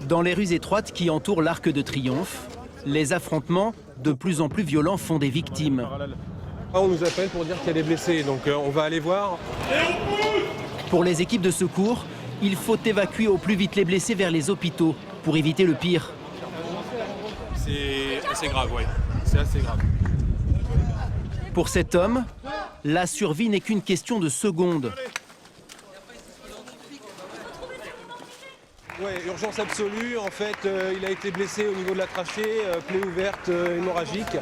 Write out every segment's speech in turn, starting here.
Dans les rues étroites qui entourent l'Arc de Triomphe, les affrontements, de plus en plus violents, font des victimes. On nous appelle pour dire qu'il y a des blessés, donc on va aller voir. Pour les équipes de secours, il faut évacuer au plus vite les blessés vers les hôpitaux pour éviter le pire. C'est assez grave, oui. C'est assez grave. Pour cet homme, la survie n'est qu'une question de secondes. Ouais, urgence absolue. En fait, il a été blessé au niveau de la trachée, plaie ouverte, hémorragique.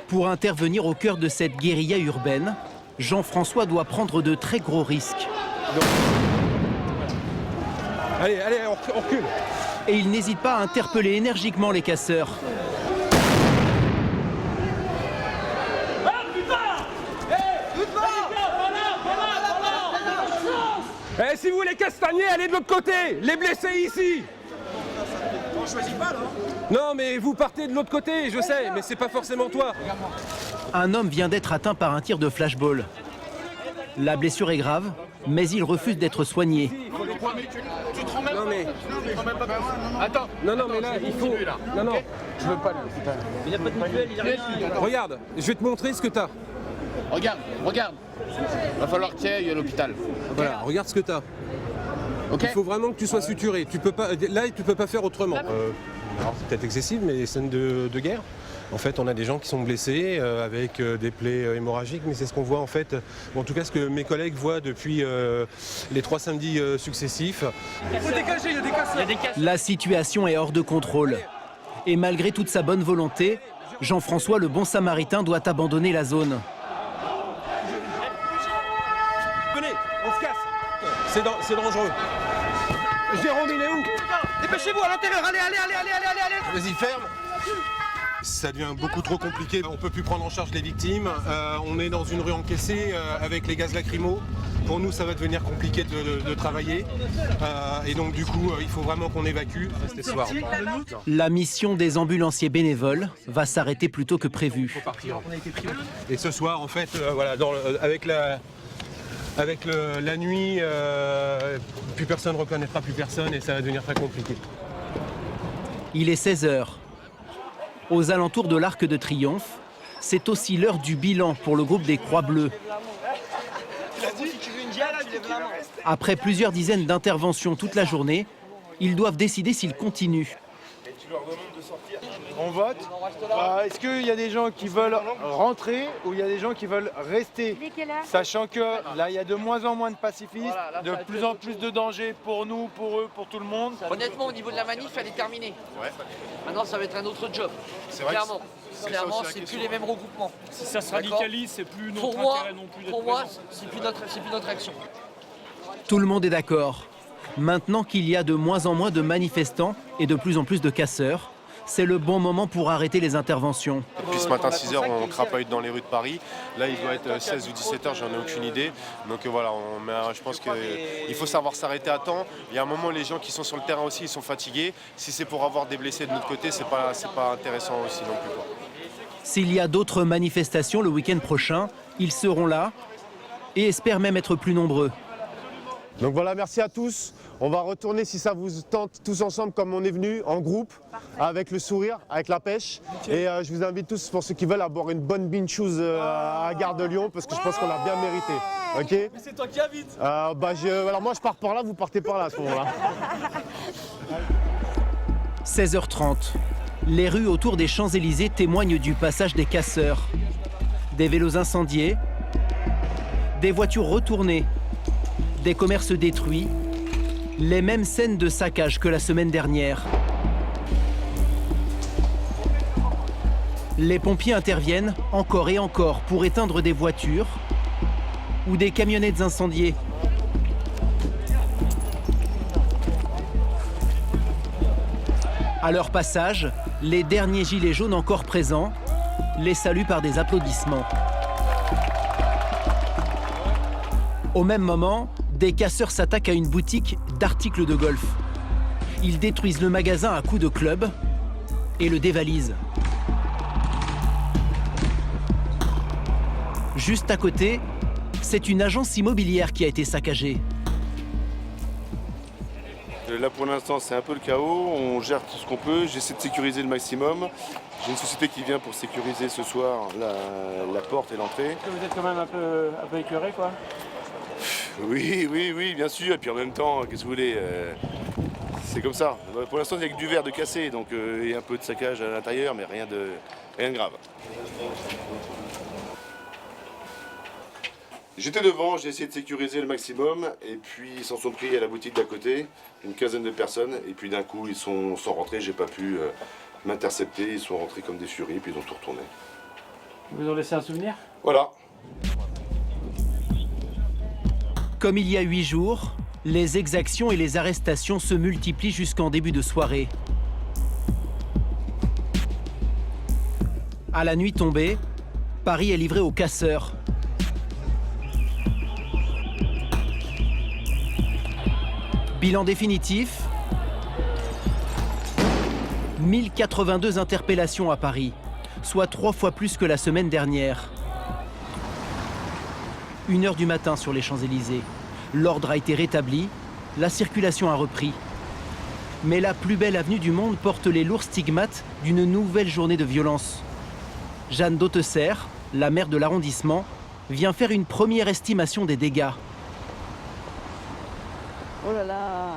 Pour intervenir au cœur de cette guérilla urbaine, Jean-François doit prendre de très gros risques. Donc... Allez, on recule. Et il n'hésite pas à interpeller énergiquement les casseurs. Eh, si vous voulez castagner, allez de l'autre côté. Les blessés ici. On choisit pas là. Non, mais vous partez de l'autre côté, je sais, mais c'est pas forcément toi. Un homme vient d'être atteint par un tir de flashball. La blessure est grave, mais il refuse d'être soigné. Tu te rends même Non mais... pas. Attends. Non, mais là, il faut... Non, Je veux pas le putain. Il n'y a pas de mutuelle, il n'y a rien. regarde, je vais te montrer ce que t'as. Regarde. Va falloir que tu ailles à l'hôpital. Voilà, regarde ce que t'as. Ok. Il faut vraiment que tu sois suturé. Tu peux pas... Là, tu peux pas faire autrement. Alors, c'est peut-être excessif, mais scène de guerre. En fait, on a des gens qui sont blessés avec des plaies hémorragiques, mais c'est ce qu'on voit en fait, en tout cas ce que mes collègues voient depuis les 3 samedis successifs. Il faut dégager, il y a des casseurs. La situation est hors de contrôle. Et malgré toute sa bonne volonté, Jean-François, le bon samaritain, doit abandonner la zone. Venez, on se casse. C'est dangereux. Jérôme, il est où? Dépêchez-vous à l'intérieur, allez. Vas-y, ferme. Ça devient beaucoup trop compliqué. On ne peut plus prendre en charge les victimes. On est dans une rue encaissée avec les gaz lacrymaux. Pour nous, ça va devenir compliqué de travailler. Et donc, du coup, il faut vraiment qu'on évacue. C'était ce soir. La mission des ambulanciers bénévoles va s'arrêter plus tôt que prévu. Et ce soir, en fait, voilà, avec la nuit, plus personne ne reconnaîtra plus personne et ça va devenir très compliqué. Il est 16 h. Aux alentours de l'Arc de Triomphe, c'est aussi l'heure du bilan pour le groupe des Croix Bleues. Après plusieurs dizaines d'interventions toute la journée, ils doivent décider s'ils continuent. On vote. Est-ce qu'il y a des gens qui veulent rentrer ou il y a des gens qui veulent rester? Sachant que là, il y a de moins en moins de pacifistes, de plus en plus de dangers pour nous, pour eux, pour tout le monde. Honnêtement, au niveau de la manif, elle est terminée. Ouais. Maintenant, ça va être un autre job. C'est vrai. Clairement, Clairement, c'est plus les mêmes regroupements. Si ça se radicalise, c'est plus notre Pour moi, intérêt non plus d'être pour moi, présent. c'est plus notre action. Tout le monde est d'accord. Maintenant qu'il y a de moins en moins de manifestants et de plus en plus de casseurs, c'est le bon moment pour arrêter les interventions. Depuis ce matin 6 h, on crapaille dans les rues de Paris. Là, il doit être 16 ou 17 h, j'en ai aucune idée. Donc voilà, je pense qu'il faut savoir s'arrêter à temps. Il y a un moment, les gens qui sont sur le terrain aussi, ils sont fatigués. Si c'est pour avoir des blessés de notre côté, c'est pas intéressant aussi non plus, quoi. S'il y a d'autres manifestations le week-end prochain, ils seront là et espèrent même être plus nombreux. Donc voilà, merci à tous. On va retourner, si ça vous tente, tous ensemble comme on est venu, en groupe, avec le sourire, avec la pêche. Et je vous invite tous, pour ceux qui veulent, à boire une bonne bean shoes à la gare de Lyon, parce que je pense qu'on l'a bien mérité. Ok? Mais c'est toi qui invites. Alors moi, je pars par là, vous partez par là à ce moment-là. 16 h 30. Les rues autour des Champs-Élysées témoignent du passage des casseurs. Des vélos incendiés, des voitures retournées, des commerces détruits, les mêmes scènes de saccage que la semaine dernière. Les pompiers interviennent encore et encore pour éteindre des voitures ou des camionnettes incendiées. À leur passage, les derniers gilets jaunes encore présents les saluent par des applaudissements. Au même moment, des casseurs s'attaquent à une boutique d'articles de golf. Ils détruisent le magasin à coups de club et le dévalisent. Juste à côté, c'est une agence immobilière qui a été saccagée. Là pour l'instant c'est un peu le chaos, on gère tout ce qu'on peut, j'essaie de sécuriser le maximum. J'ai une société qui vient pour sécuriser ce soir la porte et l'entrée. Vous êtes quand même un peu écœuré, quoi. Oui, bien sûr, et puis en même temps, qu'est-ce que vous voulez, c'est comme ça. Pour l'instant il n'y a que du verre de cassé, donc il y a un peu de saccage à l'intérieur, mais rien de grave. J'étais devant, j'ai essayé de sécuriser le maximum, et puis ils s'en sont pris à la boutique d'à côté, une quinzaine de personnes, et puis d'un coup ils sont rentrés, j'ai pas pu m'intercepter, ils sont rentrés comme des furies, puis ils ont tout retourné. Ils vous ont laissé un souvenir? Voilà. Comme il y a 8 jours, les exactions et les arrestations se multiplient jusqu'en début de soirée. À la nuit tombée, Paris est livré aux casseurs. Bilan définitif, 1082 interpellations à Paris, soit 3 fois plus que la semaine dernière. 1h du matin sur les Champs-Élysées. L'ordre a été rétabli, la circulation a repris. Mais la plus belle avenue du monde porte les lourds stigmates d'une nouvelle journée de violence. Jeanne Dautesser, la maire de l'arrondissement, vient faire une première estimation des dégâts. Oh là là.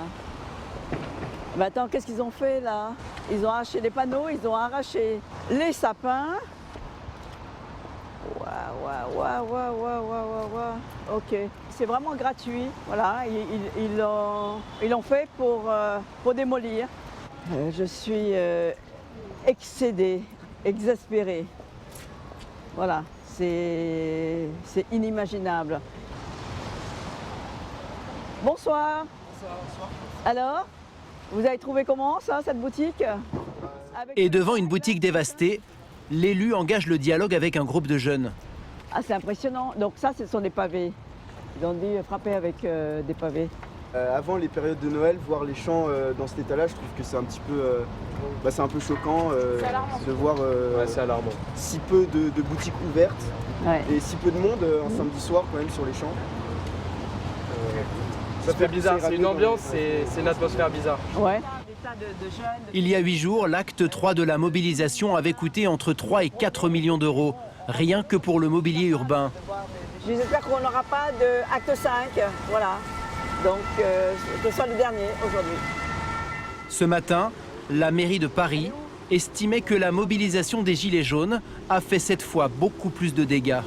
Mais attends, qu'est-ce qu'ils ont fait là? Ils ont arraché les panneaux, ils ont arraché les sapins. Waouh. Ok, c'est vraiment gratuit. Voilà, ils l'ont fait pour démolir. Je suis excédée, exaspérée. Voilà, c'est inimaginable. Bonsoir. Alors, vous avez trouvé comment ça, cette boutique? Et devant une boutique dévastée, l'élu engage le dialogue avec un groupe de jeunes. Ah, c'est impressionnant. Donc ça, ce sont des pavés. Ils ont dit frapper avec des pavés. Avant les périodes de Noël, voir les champs dans cet état-là, je trouve que c'est un petit peu, c'est un peu choquant de voir si peu de boutiques ouvertes et si peu de monde un samedi soir quand même sur les champs. Ça fait bizarre, c'est une ambiance, c'est une atmosphère bizarre. Ouais. Il y a 8 jours, l'acte 3 de la mobilisation avait coûté entre 3 et 4 millions d'euros, rien que pour le mobilier urbain. J'espère qu'on n'aura pas d'acte 5, voilà. Donc que ce soit le dernier aujourd'hui. Ce matin, la mairie de Paris estimait que la mobilisation des Gilets jaunes a fait cette fois beaucoup plus de dégâts.